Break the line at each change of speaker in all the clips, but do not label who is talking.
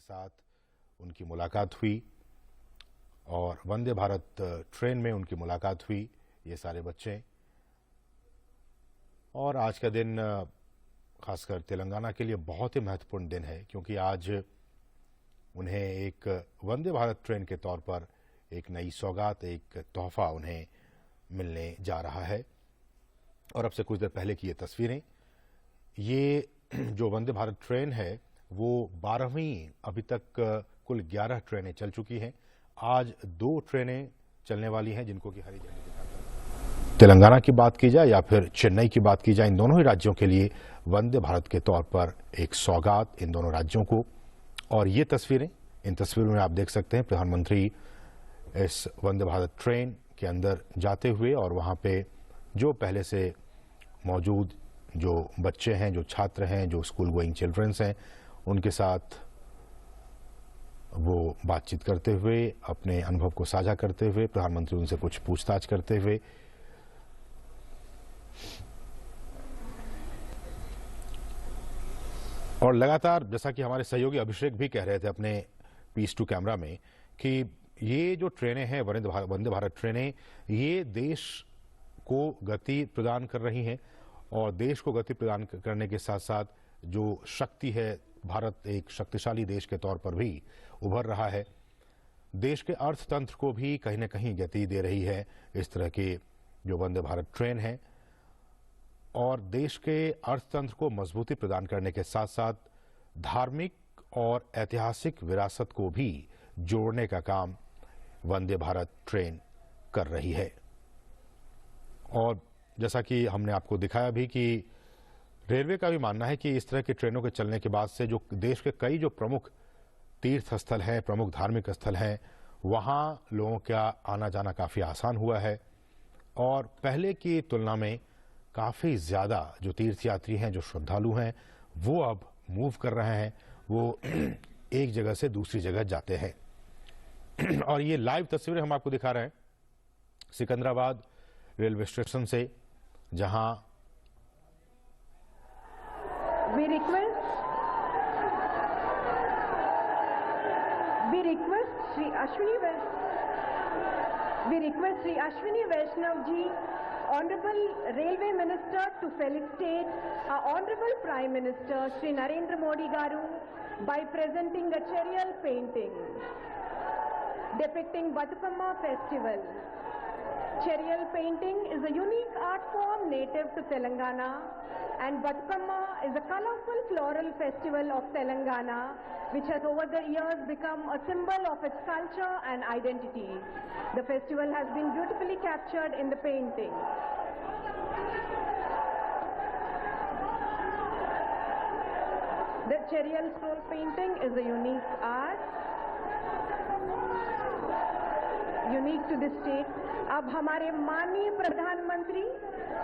साथ उनकी मुलाकात हुई और वंदे भारत ट्रेन में उनकी मुलाकात हुई, ये सारे बच्चे। और आज का दिन खासकर तेलंगाना के लिए बहुत ही महत्वपूर्ण दिन है, क्योंकि आज उन्हें एक वंदे भारत ट्रेन के तौर पर एक नई सौगात, एक तोहफा उन्हें मिलने जा रहा है। और अब से कुछ देर पहले की ये तस्वीरें, ये जो वंदे भारत ट्रेन है वो 12वीं, अभी तक कुल 11 ट्रेनें चल चुकी हैं। आज 2 ट्रेनें चलने वाली हैं, जिनको कि हरी झंडी दिखाकर तेलंगाना की बात की जाए या फिर चेन्नई की बात की जाए, इन दोनों ही राज्यों के लिए वंदे भारत के तौर पर एक सौगात इन दोनों राज्यों को। और ये तस्वीरें, इन तस्वीरों में आप देख सकते हैं प्रधानमंत्री इस वंदे भारत ट्रेन के अंदर जाते हुए, और वहां पे जो पहले से मौजूद जो बच्चे हैं, जो छात्र हैं, जो स्कूल गोइंग चिल्ड्रंस हैं, उनके साथ वो बातचीत करते हुए, अपने अनुभव को साझा करते हुए, प्रधानमंत्री उनसे कुछ पूछताछ करते हुए। और लगातार, जैसा कि हमारे सहयोगी अभिषेक भी कह रहे थे अपने पीस टू कैमरा में, कि ये जो ट्रेनें हैं, वंदे भारत ट्रेनें, ये देश को गति प्रदान कर रही हैं। और देश को गति प्रदान करने के साथ साथ जो शक्ति है, भारत एक शक्तिशाली देश के तौर पर भी उभर रहा है। देश के अर्थतंत्र को भी कहीं न कहीं गति दे रही है इस तरह की जो वंदे भारत ट्रेन है। और देश के अर्थतंत्र को मजबूती प्रदान करने के साथ साथ धार्मिक और ऐतिहासिक विरासत को भी जोड़ने का काम वंदे भारत ट्रेन कर रही है। और जैसा कि हमने आपको दिखाया भी कि रेलवे का भी मानना है कि इस तरह की ट्रेनों के चलने के बाद से जो देश के कई जो प्रमुख तीर्थ स्थल हैं, प्रमुख धार्मिक स्थल हैं, वहां लोगों का आना जाना काफी आसान हुआ है। और पहले की तुलना में काफी ज्यादा जो तीर्थयात्री हैं, जो श्रद्धालु हैं, वो अब मूव कर रहे हैं, वो एक जगह से दूसरी जगह जाते हैं। और ये लाइव तस्वीरें हम आपको दिखा रहे हैं सिकंदराबाद रेलवे स्टेशन से, जहां
We request Shri Ashwini Vaishnav ji, Honorable Railway Minister, to felicitate our Honorable Prime Minister Shri Narendra Modi Garu by presenting a charial painting depicting Batukamma festival. Charial painting is a unique art form native to Telangana, and Batukamma is a colorful floral festival of Telangana which has over the years become a symbol of its culture and identity. The festival has been beautifully captured in the painting. The charial scroll painting is a unique art, unique to this state. अब हमारे माननीय प्रधानमंत्री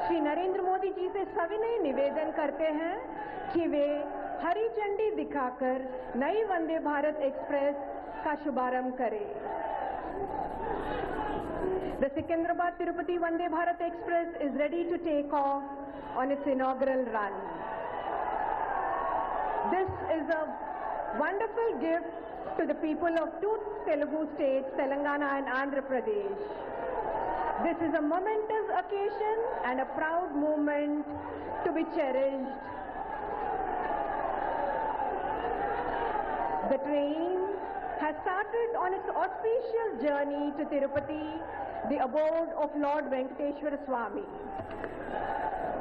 श्री नरेंद्र मोदी जी से सविनय निवेदन करते हैं कि वे हरी झंडी दिखाकर नई वंदे भारत एक्सप्रेस का शुभारंभ करें। The Secunderabad Tirupati Vande Bharat Express is ready to take off on its inaugural run. This is a wonderful gift to the people of 2 Telugu states, Telangana and Andhra Pradesh. This is a momentous occasion and a proud moment to be cherished. The train has started on its auspicious journey to Tirupati, the abode of Lord Venkateshwara Swami.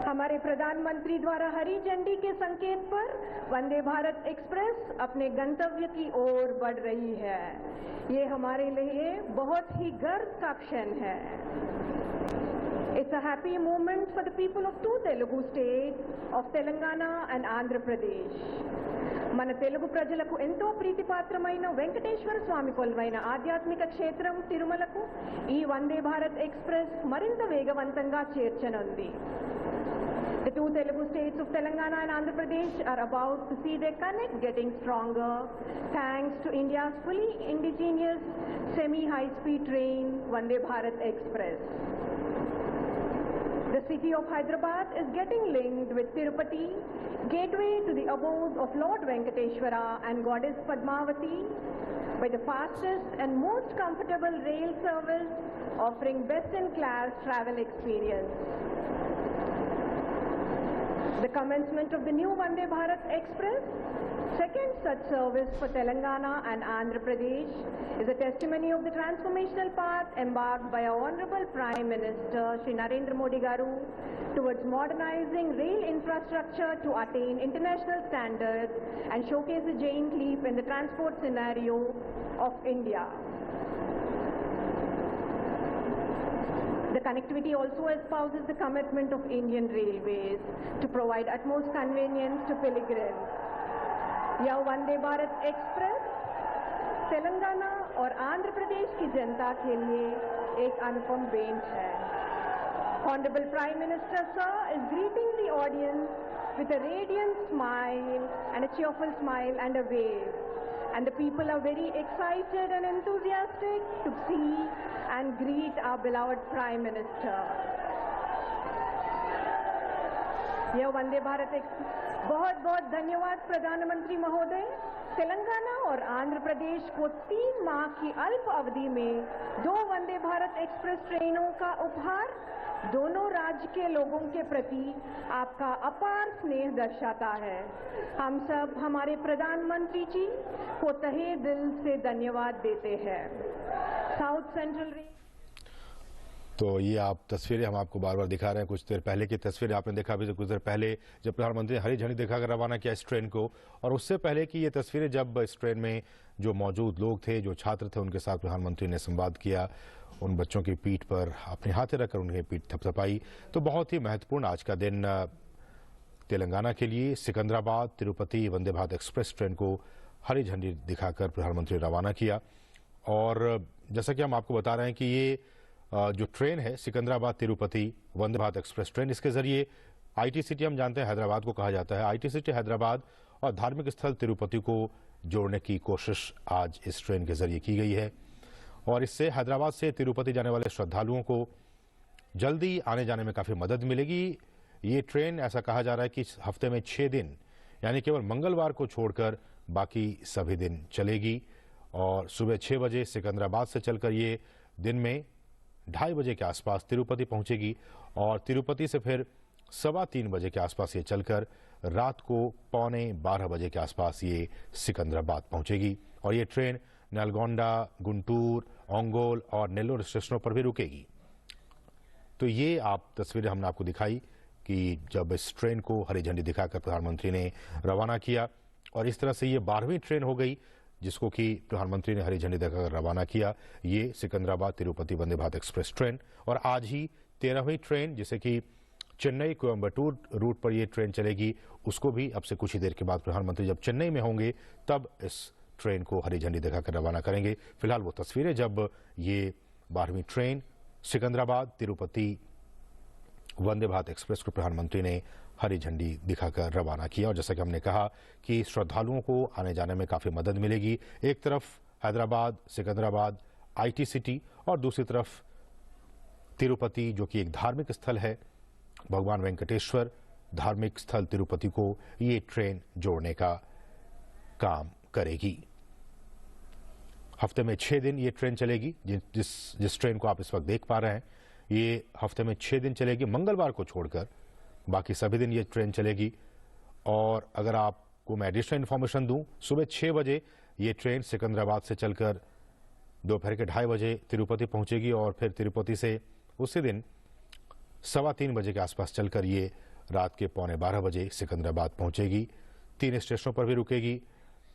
हमारे प्रधानमंत्री द्वारा हरी झंडी के संकेत पर Vande Bharat express अपने गंतव्य की ओर बढ़ रही है। ये हमारे लिए बहुत ही गर्व का क्षण है। It's a happy moment for the people of 2 Telugu states of Telangana and Andhra Pradesh. మన తెలుగు ప్రజలకు ఎంతో ప్రీతిపాత్రమైన వెంకటేశ్వర స్వామి కొలువైన ఆధ్యాత్మిక క్షేత్రం తిరుమలకు ఈ వందే భారత్ ఎక్స్ప్రెస్ మరింత వేగవంతంగా చేర్చనుంది. The 2 Telugu states of Telangana and Andhra Pradesh are about to see their connect getting stronger thanks to India's fully indigenous semi-high-speed train Vande Bharat Express. The city of Hyderabad is getting linked with Tirupati, gateway to the abode of Lord Venkateshwara and Goddess Padmavati, by the fastest and most comfortable rail service offering best-in-class travel experience. The commencement of the new Vande Bharat Express, second such service for Telangana and Andhra Pradesh, is a testimony of the transformational path embarked by our Honorable Prime Minister Shri Narendra Modi Garu towards modernizing rail infrastructure to attain international standards and showcase a giant leap in the transport scenario of India. The connectivity also espouses the commitment of Indian Railways to provide utmost convenience to pilgrims. यह Vande Bharat express Telangana और आंध्र प्रदेश की जनता के लिए एक अनुपम भेंट है. Honorable Prime Minister Sir is greeting the audience with a radiant smile and a cheerful smile and a wave. And the people are very excited and enthusiastic to see and greet our beloved Prime Minister. यह Vande Bharat express बहुत बहुत धन्यवाद प्रधानमंत्री महोदय. तेलंगाना और आंध्र प्रदेश को 3 माह की अल्प अवधि में 2 वंदे भारत एक्सप्रेस ट्रेनों का उपहार दोनों राज्य के लोगों के प्रति आपका अपार स्नेह दर्शाता है. हम सब हमारे प्रधानमंत्री जी को तहे दिल से धन्यवाद देते हैं. South central rail.
तो ये आप तस्वीरें हम आपको बार बार दिखा रहे हैं. कुछ देर पहले की तस्वीरें आपने देखा भी, कुछ देर पहले जब प्रधानमंत्री ने हरी झंडी दिखाकर रवाना किया इस ट्रेन को, और उससे पहले की ये तस्वीरें जब इस ट्रेन में जो मौजूद लोग थे, जो छात्र थे, उनके साथ प्रधानमंत्री ने संवाद किया, उन बच्चों की पीठ पर अपने हाथें रखकर उन्हें पीठ थपथपाई. तो बहुत ही महत्वपूर्ण आज का दिन तेलंगाना के लिए. सिकंदराबाद तिरुपति वंदे भारत एक्सप्रेस ट्रेन को हरी झंडी दिखाकर प्रधानमंत्री रवाना किया. और जैसा कि हम आपको बता रहे हैं कि ये जो ट्रेन है सिकंदराबाद तिरुपति वंदे भारत एक्सप्रेस ट्रेन, इसके जरिए आईटी सिटी, हम जानते हैं हैदराबाद को कहा जाता है, आईटी सिटी हैदराबाद और धार्मिक स्थल तिरुपति को जोड़ने की कोशिश आज इस ट्रेन के जरिए की गई है. और इससे हैदराबाद से तिरुपति जाने वाले श्रद्धालुओं को जल्दी आने जाने में काफी मदद मिलेगी. ये ट्रेन, ऐसा कहा जा रहा है कि हफ्ते में 6 दिन, यानी केवल मंगलवार को छोड़कर बाकी सभी दिन चलेगी. और सुबह 6 बजे सिकंदराबाद से चलकर ये दिन में 2:30 बजे के आसपास तिरुपति पहुंचेगी और तिरुपति से फिर 3:15 बजे के आसपास ये चलकर रात को 11:45 बजे के आसपास ये सिकंदराबाद पहुंचेगी. और ये ट्रेन नलगोंडा, गुंटूर, ओंगोल और नेल्लोर स्टेशनों पर भी रुकेगी. तो ये आप तस्वीरें हमने आपको दिखाई कि जब इस ट्रेन को हरी झंडी दिखाकर प्रधानमंत्री ने रवाना किया, और इस तरह से ये 12वीं ट्रेन हो गई जिसको कि प्रधानमंत्री ने हरी झंडी दिखाकर रवाना किया. ये सिकंदराबाद तिरुपति वंदे भारत एक्सप्रेस ट्रेन, और आज ही 13वीं ट्रेन जिसे कि चेन्नई कोयम्बटूर रूट पर ये ट्रेन चलेगी, उसको भी अब से कुछ ही देर के बाद प्रधानमंत्री जब चेन्नई में होंगे तब इस ट्रेन को हरी झंडी दिखाकर रवाना करेंगे. फिलहाल वो तस्वीरें जब ये 12वीं ट्रेन सिकंदराबाद तिरुपति वंदे भारत एक्सप्रेस को प्रधानमंत्री ने हरी झंडी दिखाकर रवाना किया. और जैसा कि हमने कहा कि श्रद्धालुओं को आने जाने में काफी मदद मिलेगी. एक तरफ हैदराबाद, सिकंदराबाद, आईटी सिटी, और दूसरी तरफ तिरुपति जो कि एक धार्मिक स्थल है, भगवान वेंकटेश्वर धार्मिक स्थल तिरुपति को ये ट्रेन जोड़ने का काम करेगी. हफ्ते में 6 दिन ये ट्रेन चलेगी. जिस ट्रेन को आप इस वक्त देख पा रहे हैं, ये हफ्ते में 6 दिन चलेगी, मंगलवार को छोड़कर बाकी सभी दिन ये ट्रेन चलेगी. और अगर आपको मैं एडिशनल इन्फॉर्मेशन दूं, सुबह 6 बजे ये ट्रेन सिकंदराबाद से चलकर दोपहर के 2:30 बजे तिरुपति पहुंचेगी, और फिर तिरुपति से उसी दिन 3:15 बजे के आसपास चलकर ये रात के 11:45 बजे सिकंदराबाद पहुंचेगी. 3 स्टेशनों पर भी रुकेगी.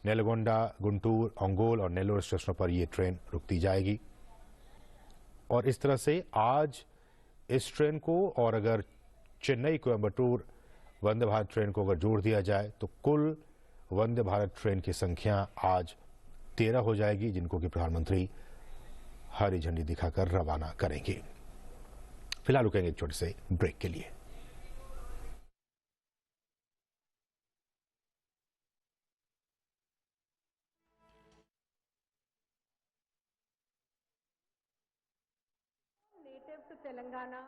नेलगोंडा, गुंटूर, ओंगोल और नेल्लोर स्टेशनों पर ये ट्रेन रुकती जाएगी. और इस तरह से आज इस ट्रेन को, और अगर चेन्नई कोयम्बटूर वंदे भारत ट्रेन को अगर जोड़ दिया जाए तो कुल वंदे भारत ट्रेन की संख्या आज 13 हो जाएगी, जिनको कि प्रधानमंत्री हरी झंडी दिखाकर रवाना करेंगे. फिलहाल रुकेंगे एक छोटे से ब्रेक के लिए.
Native to Telangana.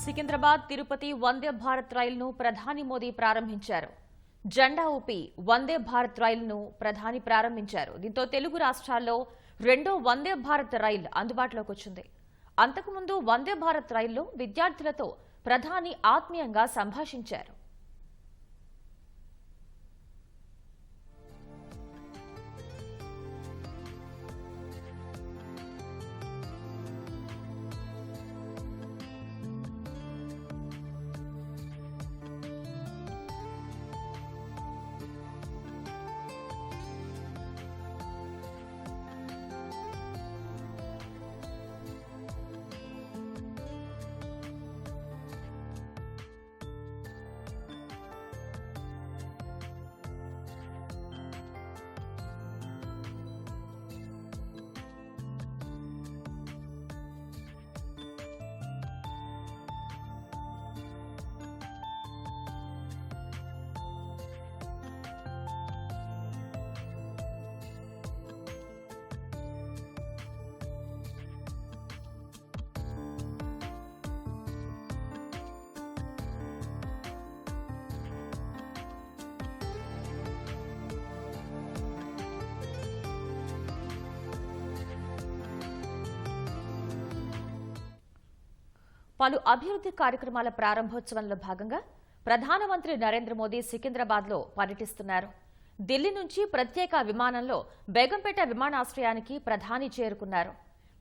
Secunderabad Tirupati Vande Bharat రైలును ప్రధాని మోదీ ప్రారంభించారు. జెండా ఊపి వందే భారత్ రైలును ప్రధాని ప్రారంభించారు. దీంతో తెలుగు రాష్ట్రాల్లో రెండో వందే భారత్ రైలు అందుబాటులోకి వచ్చింది. అంతకుముందు వందే భారత్ రైల్లో విద్యార్థులతో ప్రధాని ఆత్మీయంగా సంభాషించారు. పలు అభివృద్ధి కార్యక్రమాల ప్రారంభోత్సవంలో భాగంగా ప్రధానమంత్రి నరేంద్ర మోదీ సికింద్రాబాద్లో పర్యటిస్తున్నారు. ఢిల్లీ నుంచి ప్రత్యేక విమానంలో బేగంపేట విమానాశ్రయానికి ప్రధాని చేరుకున్నారు.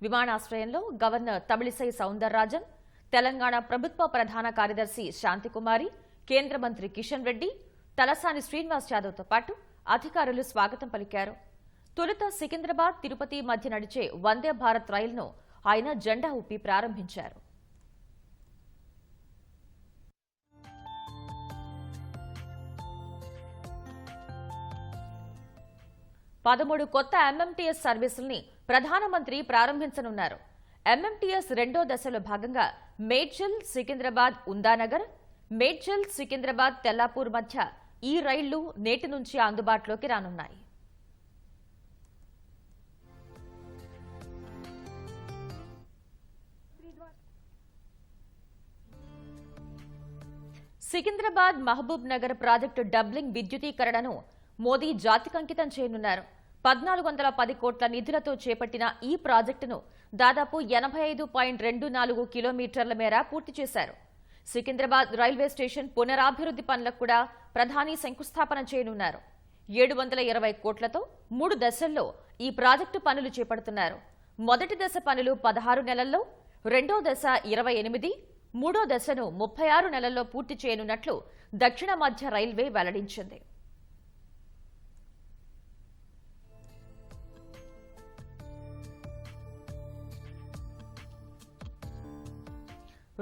విమానాశ్రయంలో గవర్నర్ తమిళిసై సౌందరరాజన్, తెలంగాణ ప్రభుత్వ ప్రధాన కార్యదర్శి శాంతికుమారి, కేంద్ర మంత్రి కిషన్ రెడ్డి, తలసాని శ్రీనివాస్ యాదవ్తో పాటు అధికారులు స్వాగతం పలికారు. తొలుత సికింద్రాబాద్ తిరుపతి మధ్య నడిచే వందే భారత్ రైలును ఆయన జెండా ఊపి ప్రారంభించారు. 13 కొత్త ఎంఎంటీఎస్ సర్వీసుల్ని ప్రధానమంత్రి ప్రారంభించనున్నారు. ఎంఎంటీఎస్ రెండో దశలో భాగంగా మేడ్చల్ సికింద్రాబాద్ ఉందానగర్, మేడ్చల్ సికింద్రాబాద్ తెల్లాపూర్ మధ్య ఈ రైళ్లు నేటి నుంచి అందుబాటులోకి రానున్నాయి. సికింద్రాబాద్ మహబూబ్ నగర్ ప్రాజెక్టు డబ్లింగ్ విద్యుదీకరణను మోదీ జాతికంకితం చేయనున్నారు. 1410 కోట్ల నిధులతో చేపట్టిన ఈ ప్రాజెక్టును దాదాపు 85.24 కిలోమీటర్ల మేర పూర్తి చేశారు. సికింద్రాబాద్ రైల్వే స్టేషన్ పునరాభివృద్ధి పనులకు కూడా ప్రధాని శంకుస్థాపన చేయనున్నారు. 720 కోట్లతో 3 దశల్లో ఈ ప్రాజెక్టు పనులు చేపడుతున్నారు. మొదటి దశ పనులు 16 నెలల్లో, రెండో దశ 28, మూడో దశను 36 నెలల్లో పూర్తి చేయనున్నట్లు దక్షిణ మధ్య రైల్వే వెల్లడించింది.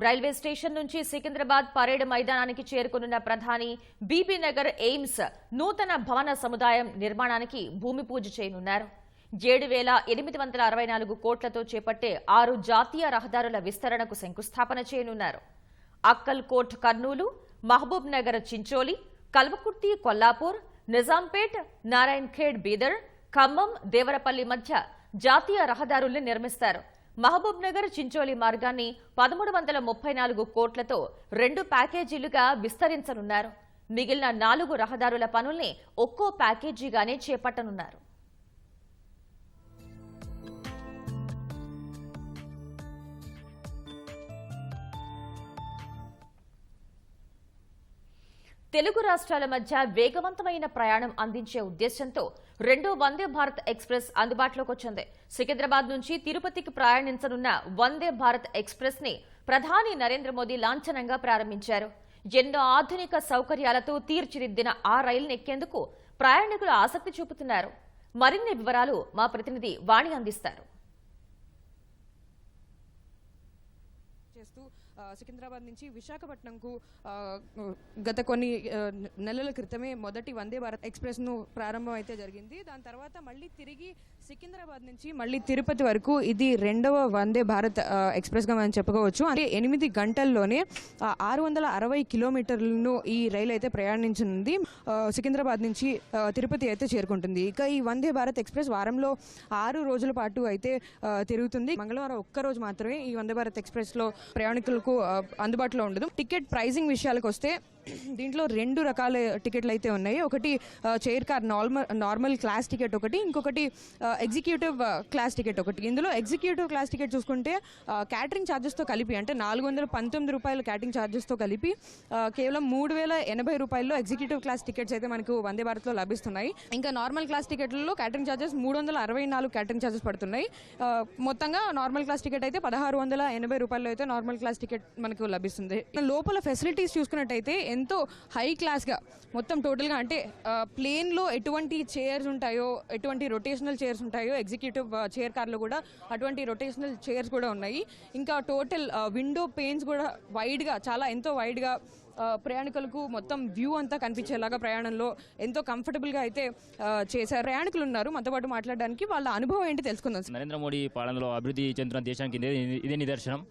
రైల్వే స్టేషన్ నుంచి సికింద్రాబాద్ పరేడ్ మైదానానికి చేరుకున్న ప్రధాని బీబీ నగర్ ఎయిమ్స్ నూతన భవన సముదాయం నిర్మాణానికి భూమి పూజ చేయనున్నారు. 7,864 కోట్లతో చేపట్టే 6 జాతీయ రహదారుల విస్తరణకు శంకుస్థాపన చేయనున్నారు. అక్కల్ కోట్ కర్నూలు, మహబూబ్ నగర్ చించోలి, కల్వకుర్తి కొల్లాపూర్, నిజాంపేట్, నారాయణ్ ఖేడ్ బీదర్, ఖమ్మం దేవరపల్లి మధ్య జాతీయ రహదారుల్ని నిర్మిస్తారు. మహబూబ్ నగర్ చించోలి మార్గాన్ని 1334 కోట్లతో 2 ప్యాకేజీలుగా విస్తరించనున్నారు. మిగిలిన 4 రహదారుల పనుల్ని ఒక్కో ప్యాకేజీగానే చేపట్టనున్నారు. తెలుగు రాష్ట్రాల మధ్య వేగవంతమైన ప్రయాణం అందించే ఉద్దేశంతో రెండో వందే భారత్ ఎక్స్ప్రెస్ అందుబాటులోకి వచ్చింది. సికింద్రాబాద్ నుంచి తిరుపతికి ప్రయాణించనున్న వందే భారత్ ఎక్స్ప్రెస్ ని ప్రధాని నరేంద్ర మోదీ లాంఛనంగా ప్రారంభించారు. ఎన్నో ఆధునిక సౌకర్యాలతో తీర్చిదిద్దిన ఆ రైలును ఎక్కేందుకు ప్రయాణికులు ఆసక్తి చూపుతున్నారు. మరిన్ని వివరాలు మా ప్రతినిధి వాణి అందిస్తారు.
సికింద్రాబాద్ నుంచి విశాఖపట్నంకు గత కొన్ని నెలల క్రితమే మొదటి వందే భారత్ ఎక్స్ప్రెస్ను ప్రారంభం అయితే జరిగింది. దాని తర్వాత మళ్ళీ తిరిగి సికింద్రాబాద్ నుంచి మళ్ళీ తిరుపతి వరకు ఇది రెండవ వందే భారత్ ఎక్స్ప్రెస్గా మనం చెప్పుకోవచ్చు. అంటే 8 గంటల్లోనే 660 కిలోమీటర్లను ఈ రైలు అయితే ప్రయాణించనుంది. సికింద్రాబాద్ నుంచి తిరుపతి అయితే చేరుకుంటుంది. ఇక ఈ వందే భారత్ ఎక్స్ప్రెస్ వారంలో 6 రోజుల పాటు అయితే తిరుగుతుంది. మంగళవారం ఒక్కరోజు మాత్రమే ఈ వందే భారత్ ఎక్స్ప్రెస్లో ప్రయాణికులకు అందుబాటులో ఉండదు. టికెట్ ప్రైజింగ్ విషయాలకు వస్తే దీంట్లో 2 రకాల టికెట్లు అయితే ఉన్నాయి. ఒకటి chair car normal class ticket ఒకటి, ఇంకొకటి ఎగ్జిక్యూటివ్ క్లాస్ టికెట్ ఒకటి. ఇందులో ఎగ్జిక్యూటివ్ క్లాస్ టికెట్ చూసుకుంటే క్యాటరింగ్ ఛార్జెస్తో కలిపి అంటే 419 రూపాయలు క్యాటరింగ్ ఛార్జెస్తో కలిపి కేవలం 3080 రూపాయల్లో ఎగ్జిక్యూటివ్ క్లాస్ టికెట్స్ అయితే మనకు వందే భారత్లో లభిస్తున్నాయి. ఇంకా నార్మల్ క్లాస్ టికెట్లలో క్యాటరింగ్ ఛార్జెస్ 364 క్యాటరింగ్ ఛార్జెస్ పడుతున్నాయి. మొత్తంగా నార్మల్ క్లాస్ టికెట్ అయితే 1680 రూపాయల్లో అయితే నార్మల్ క్లాస్ టికెట్ మనకు లభిస్తుంది. లోపల ఫెసిలిటీస్ చూసుకున్నట్టయితే ఎంతో హై క్లాస్గా మొత్తం టోటల్గా అంటే ప్లేన్లో ఎటువంటి చైర్స్ ఉంటాయో, ఎటువంటి రొటేషనల్ చైర్స్ ఉంటాయో, ఎగ్జిక్యూటివ్ చైర్ కార్లో కూడా అటువంటి రొటేషనల్ చైర్స్ కూడా ఉన్నాయి. ఇంకా టోటల్ విండో పెయిన్స్ కూడా వైడ్గా, చాలా ఎంతో వైడ్గా ప్రయాణికులకు మొత్తం వ్యూ అంతా కనిపించేలాగా ప్రయాణంలో ఎంతో కంఫర్టబుల్గా అయితే చేశారు. ప్రయాణికులు ఉన్నారు మనతో పాటు మాట్లాడడానికి. వాళ్ళ అనుభవం ఏంటి తెలుసుకుందాం.
నరేంద్ర మోడీ పాలనలో అభివృద్ధి చెందుతున్న దేశానికి ఇదే నిదర్శనం.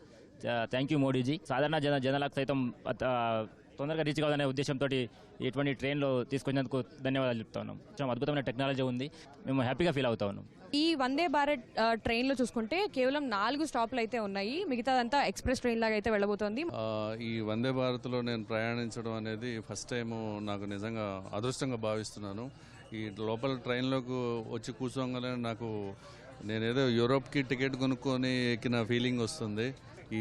Thank you Modiji. సాధారణ జనాలకు సైతం తొందరగా రీచ్ కావాలనే ఉద్దేశంతో ఇటువంటి ట్రైన్లో తీసుకొచ్చినందుకు ధన్యవాదాలు చెప్తా ఉన్నాం. చాలా అద్భుతమైన టెక్నాలజీ ఉంది, మేము హ్యాపీగా ఫీల్ అవుతా ఉన్నాం.
ఈ వందే భారత్ ట్రైన్లో చూసుకుంటే కేవలం 4 స్టాప్లు అయితే ఉన్నాయి, మిగతాదంతా ఎక్స్ప్రెస్ ట్రైన్ లాగా అయితే వెళ్ళబోతోంది.
ఈ వందే భారత్లో నేను ప్రయాణించడం అనేది ఫస్ట్ టైం నాకు నిజంగా అదృష్టంగా భావిస్తున్నాను. ఈ లోపల ట్రైన్లోకి వచ్చి కూర్చోగానే నాకు నేనేదో యూరోప్కి టికెట్ కొనుక్కొని ఎక్కిన ఫీలింగ్ వస్తుంది.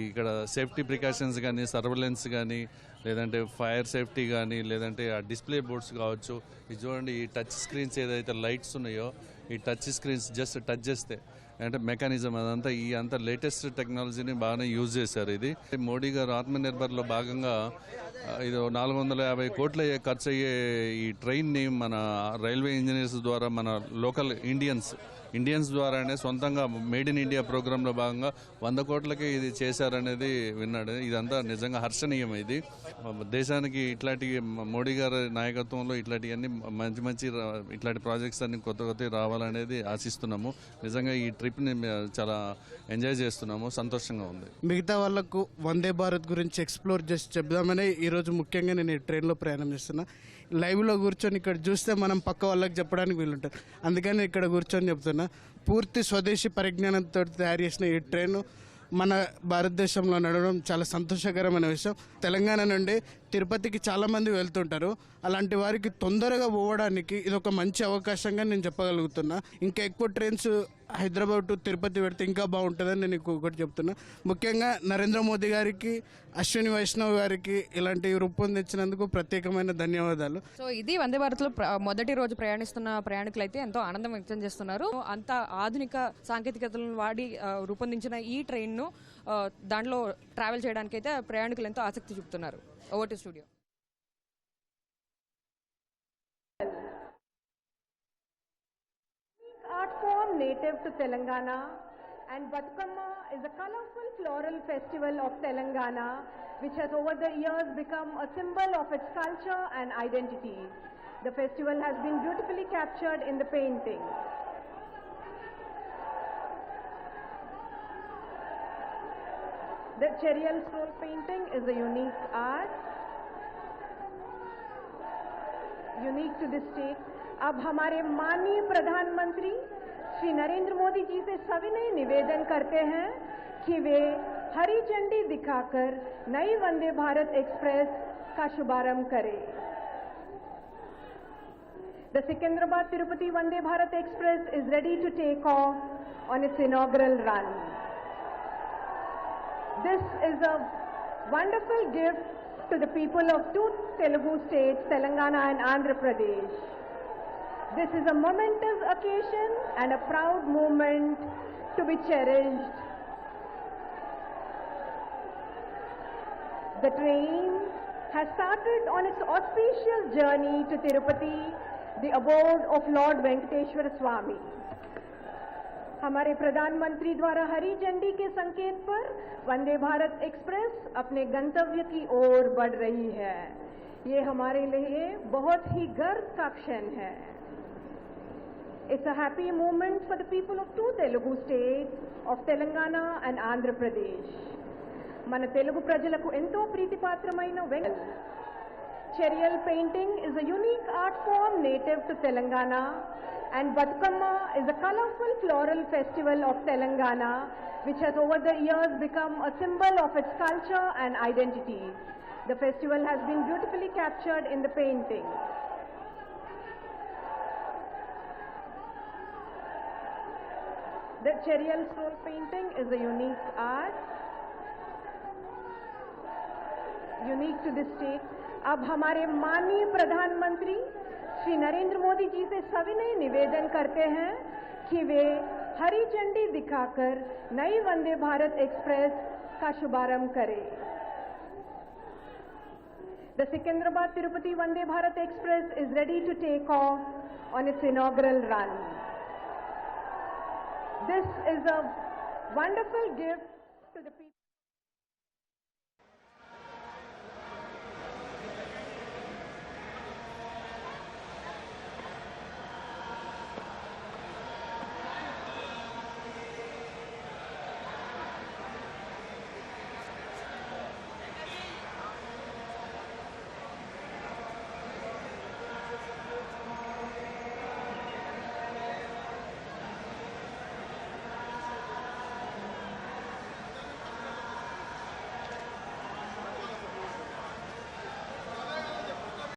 ఇక్కడ సేఫ్టీ ప్రికాషన్స్ కానీ, సర్వేలెన్స్ కానీ, లేదంటే ఫైర్ సేఫ్టీ కానీ, లేదంటే ఆ డిస్ప్లే బోర్డ్స్ కావచ్చు. ఇది చూడండి, ఈ టచ్ స్క్రీన్స్ ఏదైతే లైట్స్ ఉన్నాయో, ఈ టచ్ స్క్రీన్స్ జస్ట్ టచ్ చేస్తే అంటే మెకానిజం అదంతా ఈ అంత లేటెస్ట్ టెక్నాలజీని బాగానే యూజ్ చేశారు. ఇది మోడీ గారు ఆత్మనిర్భర్లో భాగంగా ఇది 450 కోట్ల ఖర్చు అయ్యే ఈ ట్రైన్ని మన రైల్వే ఇంజనీర్స్ ద్వారా, మన లోకల్ ఇండియన్స్ ద్వారానే సొంతంగా మేడ్ ఇన్ ఇండియా ప్రోగ్రాంలో భాగంగా 100 కోట్లకి ఇది చేశారనేది విన్నాడు. ఇదంతా నిజంగా హర్షణీయం. ఇది దేశానికి ఇట్లాంటి మోడీ గారి నాయకత్వంలో ఇట్లాంటివన్నీ మంచి ఇట్లాంటి ప్రాజెక్ట్స్ అన్ని కొత్త రావాలనేది ఆశిస్తున్నాము. నిజంగా ఈ ట్రిప్ని చాలా ఎంజాయ్ చేస్తున్నాము, సంతోషంగా ఉంది.
మిగతా వాళ్ళకు వందే భారత్ గురించి ఎక్స్ప్లోర్ చేసి చెప్దామని ఈరోజు ముఖ్యంగా నేను ఈ ట్రైన్లో ప్రయాణం చేస్తున్నా. లైవ్లో కూర్చొని ఇక్కడ చూస్తే మనం పక్క వాళ్ళకి చెప్పడానికి వీలుంటుంది, అందుకని ఇక్కడ కూర్చొని చెప్తున్నా. పూర్తి స్వదేశీ పరిజ్ఞానంతో తయారు చేసిన ఈ ట్రైన్ మన భారతదేశంలో నడవడం చాలా సంతోషకరమైన విషయం. తెలంగాణ నుండి తిరుపతికి చాలామంది వెళ్తుంటారు, అలాంటి వారికి తొందరగా పోవడానికి ఇది ఒక మంచి అవకాశంగా నేను చెప్పగలుగుతున్నా. ఇంకా ఎక్కువ ట్రైన్స్ హైదరాబాద్ టు తిరుపతి పెడితే ఇంకా బాగుంటుందని నేను ఇంకొకటి చెప్తున్నా. ముఖ్యంగా నరేంద్ర మోదీ గారికి, అశ్విని వైష్ణవ్ గారికి ఇలాంటివి రూపొందించినందుకు ప్రత్యేకమైన ధన్యవాదాలు.
సో ఇది వందే భారత్లో మొదటి రోజు ప్రయాణిస్తున్న ప్రయాణికులు అయితే ఎంతో ఆనందం వ్యక్తం చేస్తున్నారు. అంత ఆధునిక సాంకేతికతలను వాడి రూపొందించిన ఈ ట్రైన్ను దాంట్లో ట్రావెల్ చేయడానికి అయితే ప్రయాణికులు ఎంతో ఆసక్తి చూపుతున్నారు. Over to studio.
Art form native to Telangana, and Batukamma is a colorful floral festival of Telangana which has over the years become a symbol of its culture and identity. The festival has been beautifully captured in the painting. The Cherial scroll painting is a unique art, unique to this state. अब हमारे माननीय प्रधानमंत्री श्री नरेंद्र मोदी जी से सविनय निवेदन करते हैं कि वे हरी झंडी दिखाकर नई वंदे भारत एक्सप्रेस का शुभारंभ करें. The Secunderabad Tirupati Vande Bharat Express is ready to take off on its inaugural run. This is a wonderful gift to the people of two Telugu states, Telangana and Andhra Pradesh. This is a momentous occasion and a proud moment to be cherished. The train has started on its auspicious journey to Tirupati, the abode of Lord Venkateshwar Swami. हमारे प्रधानमंत्री द्वारा हरी झंडी के संकेत पर Vande Bharat express अपने गंतव्य की ओर बढ़ रही है. ये हमारे लिए बहुत ही गर्व का क्षण है. It's a happy moment for the people of two Telugu states of Telangana and Andhra Pradesh. మన తెలుగు ప్రజలకు ఎంతో ప్రీతిపాత్రమైన Cherial painting is a unique art form native to Telangana, and Batukamma is a colorful floral festival of Telangana, which has over the years become a symbol of its culture and identity. The festival has been beautifully captured in the painting. The Cherial scroll painting is a unique art, unique to the state. अब हमारे माननीय प्रधानमंत्री श्री नरेंद्र मोदी जी से सविनय निवेदन करते हैं कि वे हरी झंडी दिखाकर नई वंदे भारत एक्सप्रेस का शुभारंभ करें। The Secunderabad-Tirupati Vande Bharat Express is ready to take off on its inaugural run. This is a wonderful gift to the people.